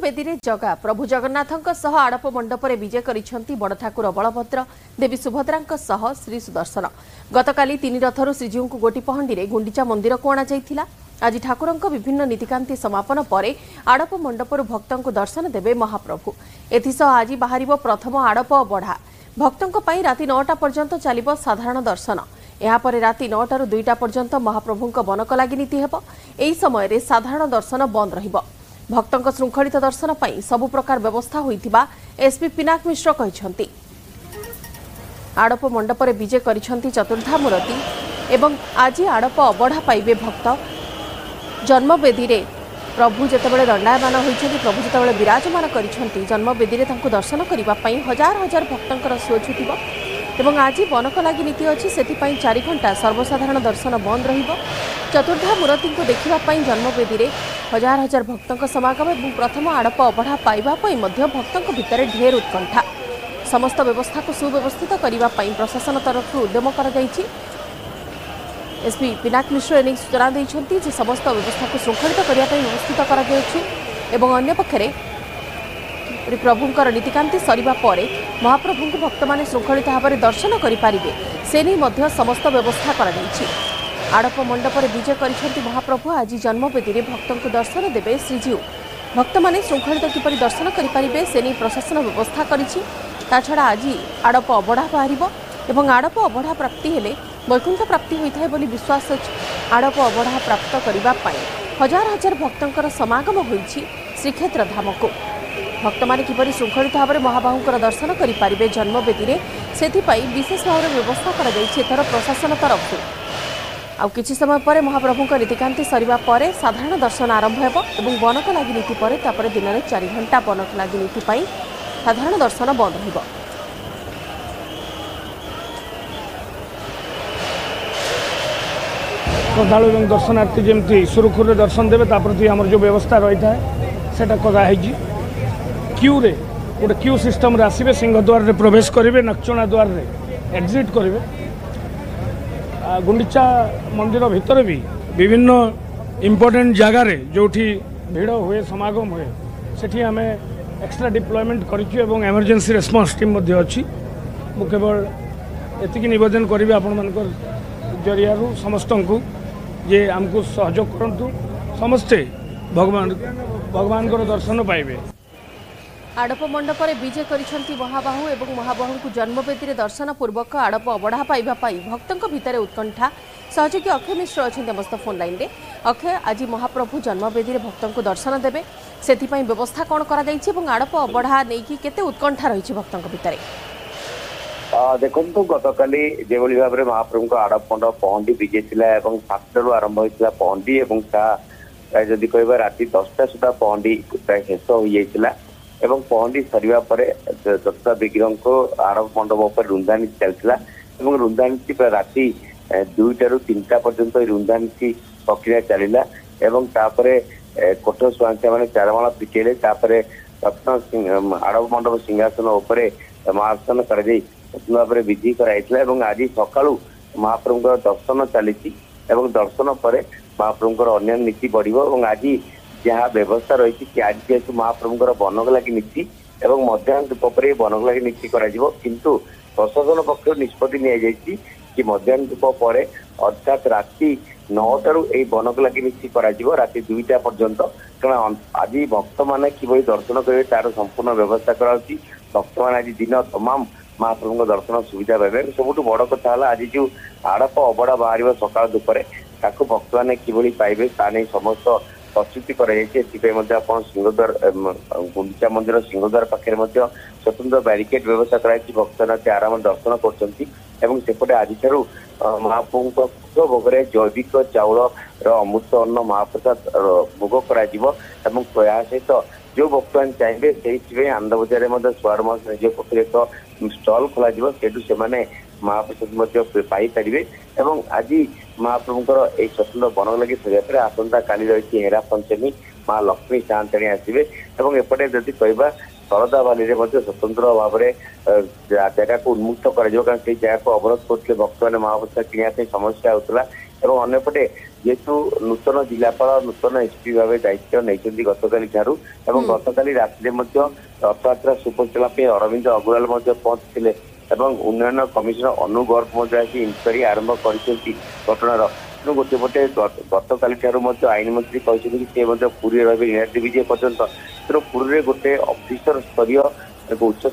बेदी रे जगा प्रभु जगन्नाथଙ୍କ सह आड़प मंडपरे विजय करिसेंती बड़ ठाकुर बलभद्र देवी सुभद्राଙ୍କ सह श्री सुदर्शन। गतकाली तीन रथरु श्रीजीव को गोटी पहंडी रे गुंडीचा मंदिर को अणा जाइथिला। आज ठाकुरଙ୍କ विभिन्न नीतिकांति समापन परे आड़प मंडपरु भक्तଙ୍କୁ दर्शन देबे महाप्रभु। एथिसह आज बाहरिबो प्रथम आड़प बढ़ा। भक्तଙ୍କ पई राति 9टा पर्यंत चलिबो साधारण दर्शन। यापर राति 9टारु 2टा पर्यंत महाप्रभुଙ୍କ बनक लागि नीति हेबो। एही समय रे साधारण दर्शन बंद रहिबो। भक्तଙ୍କ श्रृंखलित दर्शन पई सबु प्रकार व्यवस्था होइतिबा एसपी पिनाक मिश्र कहिसंती। आड़प मंडपरे विजय करिसंती चतुर्धा मूर्ति एवं आज आड़प अबढ़ा पाइबे भक्त। जन्मवेदी रे प्रभु जेतेबेले दंडायमान होइछन्ती, प्रभु जेतेबेले विराजमान करिसंती, जन्मवेदी रे तांको दर्शन करिबा पई हजार हजार भक्तंकर सुओ छुटिबो। एवं आज बनक लागि नीति अछि, सेति पई 4 घंटा सर्वसाधारण दर्शन बंद रहिबो। चतुर्धा मूर्ति को देखिबा पई जन्मवेदी रे हजार हजार भक्तंक समागम एवं प्रथम आड़प अबढ़ा पाइबा पई मध्य भक्तंक भितरे ढेर उत्कंठा। समस्त व्यवस्था को सुव्यवस्थित करिबा पई प्रशासन तरफ उद्यम करा जायछि। एसपी पिनाक मिश्र एने सूचना दैछन्ती जे समस्त व्यवस्था को श्रृंखलित करिया पई व्यवस्थित करा जायछि एवं अन्य पक्षरे प्रभुंकर नीतिकांति सरिबा परे महाप्रभुଙ୍କୁ भक्तमाने श्रृंखलित भाव में दर्शन करि पारिबे से नै मध्य समस्त व्यवस्था करा जायछि। आड़प मंडपरे विजय करिसंती महाप्रभु। आज जन्मवेदी रे भक्तଙ୍କୁ दर्शन देबे श्रीजीव। भक्त माने श्रृंखलित किपरि दर्शन करि पारिबे से नै प्रशासन व्यवस्था करिछि। ताछड़ा आज आड़प अबढ़ा बाहरिबो एवं आड़प अबढ़ा प्राप्ति हेले वैकुंठ प्राप्ति होइथाय बोली विश्वास अछि। आड़प अबढ़ा प्राप्त करिबा पई हजार हजार भक्तंकर समागम होइछि श्रीक्षेत्र धाम को। भक्त माने किपरि श्रृंखलित भाव में महाबाहुंकर दर्शन करि पारिबे जन्मवेदी रे सेथि पई विशेष भाव में व्यवस्था करा जायछि एथर प्रशासन तरफ। आउ किछि समय परे महाप्रभुଙ୍କ नीतिकांति सरिबा परे साधारण दर्शन आरंभ हेबो एवं बनक लागि नीति परे तापरे दिन में 4 घंटा बनक लागि नीति पई साधारण दर्शन बंद रहिबो। श्रद्धालु एवं दर्शनार्थी जमती सुरखुर दर्शन देवे प्रति आमर जो व्यवस्था रही है सेटा कराई। क्यू रे गोटे क्यू सिस्टम रे आसबे, सिंहद्वार रे प्रवेश करेंगे, नक्षणा द्वार रे एग्जिट करेंगे। गुंडीचा मंदिर भितर भी विभिन्न इम्पोर्टेंट जगार जो भिड़ हुए समागम हुए सेठी आम एक्स्ट्रा डिप्लॉयमेंट करूँ। एमरजेंसी रेस्पॉन्स टीम अच्छी। मु केवल एतिकी निवेदन करी आपण मानकर जरिया समस्त को जे आमको सहयोग करंतु, समस्ते भगवान को दर्शन पाइबे। आड़प मंडपरे विजय करिसंती महाबाहु एवं महाबाहु को जन्मवेदी रे दर्शन पूर्वक आड़प अबढ़ा पाइबा पाई भक्तंक भितरे उत्कंठा। सहयोगी अक्षय मिश्र अछन्ते मस्त फोन लाइन रे। अक्षय, आज महाप्रभु जन्मवेदी रे भक्तंक दर्शन देबे, सेति पई व्यवस्था कोन करा जायछि एवं आड़प अबढ़ा नै कि केते उत्कंठा रहिछि भक्तंक भितरे? देखो गतकाली जेभली भाव में महाप्रभु को आड़प मंडप पहंडी विजय थिला एवं 7टारू आरंभ होइतिला पहंडी एवं ता जदि कहबा राति 10टा सुधा पहंडी प्राय शेष हो जाइतिला एवं पहंडी सरिबा परे दत्ता विग्रह को आड़प मंडप पर रुंदानी चलथिला एवं रुंदानी प्राय राति 2टारू 3टा पर्यंत रुंदानी प्रक्रिया चलिला एवं तापरे कोठ स्वांचा माने चारमाला पिटेले तापरे रत्न आड़प मंडप सिंहासन उपरे महासन कर भाव विधि कराइला। आज सकाळू महाप्रभुंकर दर्शन चली दर्शन पर महाप्रभुंकर अन्य नीति बढ़िबो। आज जहाँ व्यवस्था रही कि आज जेहेतु महाप्रभुंकर बनक लगी नीति एवं मध्याह्न धूप पर बनक लगी नीति करा किंतु प्रशासन पक्ष निष्पत्ति नि कि मध्याह्न धूप पर अर्थात राति 9टारू यही बनक लगी नीति करा राति 2टा पर्यंत। कारण आज भक्त मैंने कि दर्शन करेंगे तार संपूर्ण व्यवस्था कराई। भक्त मैंने आज दिन तमाम महाप्रभु दर्शन सुविधा पाइबे। सबुठ बड़ कथा आज जो आड़प अबढ़ा बाहर सकाल दुपरे ताकू भक्त मैंने कि पाइबे ता नहीं समस्त प्रस्तुति कर सिंहद्वार गुंडीचा मंदिर सिंहद्वार पाखे स्वतंत्र बैरिकेड व्यवस्था कराई। भक्त मैंने आराम दर्शन करपटे आज महाप्रभु भोगे जैविक चाउल अमृत अन्न महाप्रसाद भोग कर सहित जो भक्त मैंने चाहिए से आनंद बजार स्वार निज पक्ष एक स्टल खोल से महाप्रसाद पाइपर। आज महाप्रभुंर एक स्वतंत्र बनक लगी सजा आसंता काली रही हेरा पंचमी माँ लक्ष्मी चांताणी आसवे एपटे जदि कहवा शरदा बाली स्वतंत्र भाव में जगह को उन्मुक्त कर जगह को अवरोध करते भक्त मैंने महाप्रसाद किणा समस्या होता। अंपटे जेहेतु नूतन जिलापाल नूतन एसपी भाव दायित्व नहीं गतकाली ठारू एवं गतकाली राति रथयात्रा सुपचला अरविंद अग्रवाल पहुंचते उन्नयन कमिशनर अनु गर्ग इनक्वारी आरंभ कर घटनार तेणु गोटे पटे गतकाली ठारू आईन मंत्री कहते पुरी रही नीरज विजय पर्यंत तेणु पुरी गोटे अफिसर स्तरीय एक उच्च